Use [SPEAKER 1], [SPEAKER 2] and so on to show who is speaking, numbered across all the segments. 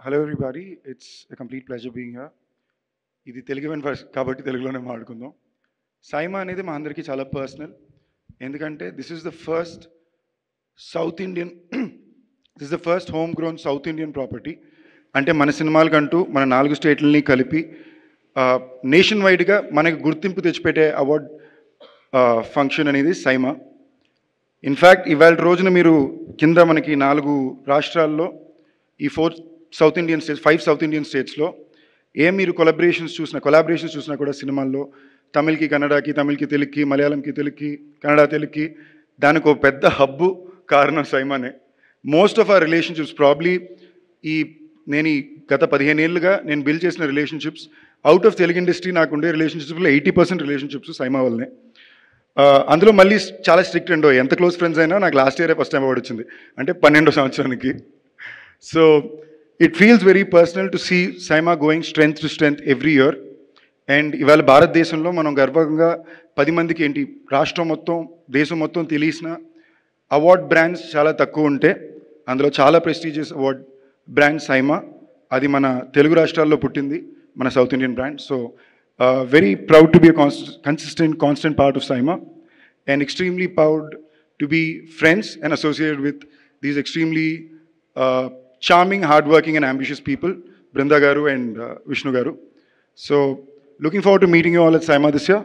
[SPEAKER 1] Hello everybody, it's a complete pleasure being here. ఇది Telugu event first కాబట్టి తెలుగులోనే మాట్లాడుకుందాం. సైమా అనేది మా అందరికీ చాలా పర్సనల్. ఎందుకంటే this is the first south Indian this is the first home grown south Indian property. అంటే మన సినిమాలకంటూ మన 4 స్టేట్లని కలిపి నేషన్ వైడ్గా మనకి గుర్తింపు తెచ్చిపెట్టే అవార్డ్ ఫంక్షన్ అనేది సైమా. ఇన్ఫ్యాక్ట్ ఇవాళ రోజున మీరు కింద మనకి 4 రాష్ట్రాల్లో ఈ 5 సౌత్ ఇండియన్ స్టేట్స్లో మీరు కొలాబరేషన్స్ చూసినా కూడా సినిమాల్లో తమిళ్కి కన్నడకి, తమిళ్కి తెలుగుకి, మలయాళంకి తెలుగుకి, కన్నడ తెలుగుకి దానికి ఒక పెద్ద హబ్బు కారణం సైమానే. Most of our relationships probably నేను గత 15 ఏళ్ళుగా నేను బిల్డ్ చేసిన relationships out of Telugu industry నాకు ఉండే రిలేషన్షిప్స్లో 80% రిలేషన్షిప్స్ సైమా వల్లనే. అందులో మళ్ళీ చాలా స్ట్రిక్ట్ అండో, ఎంత క్లోజ్ ఫ్రెండ్స్ అయినా నాకు లాస్ట్ ఇయరే ఫస్ట్ టైం అవార్డు వచ్చింది, అంటే 12వ సంవత్సరానికి. So it feels very personal to see Saima going strength to strength every year. And ఇవాళ భారతదేశంలో మనం గర్వంగా 10 మందికి రాష్ట్రం మొత్తం దేశం మొత్తం తెలిసిన అవార్డ్ బ్రాండ్స్ చాలా తక్కువ ఉంటే అందులో చాలా ప్రెస్టీజియస్ అవార్డ్ బ్రాండ్ సైమా. అది మన తెలుగు రాష్ట్రాల్లో పుట్టింది, మన south Indian brand. So very proud to be constant part of SIIMA and extremely proud to be friends and associated with these extremely charming, hardworking and ambitious people, Brinda Garu and Vishnu Garu. So looking forward to meeting you all at SIMA this year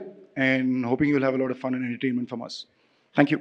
[SPEAKER 1] and hoping you'll have a lot of fun and entertainment from us. Thank you.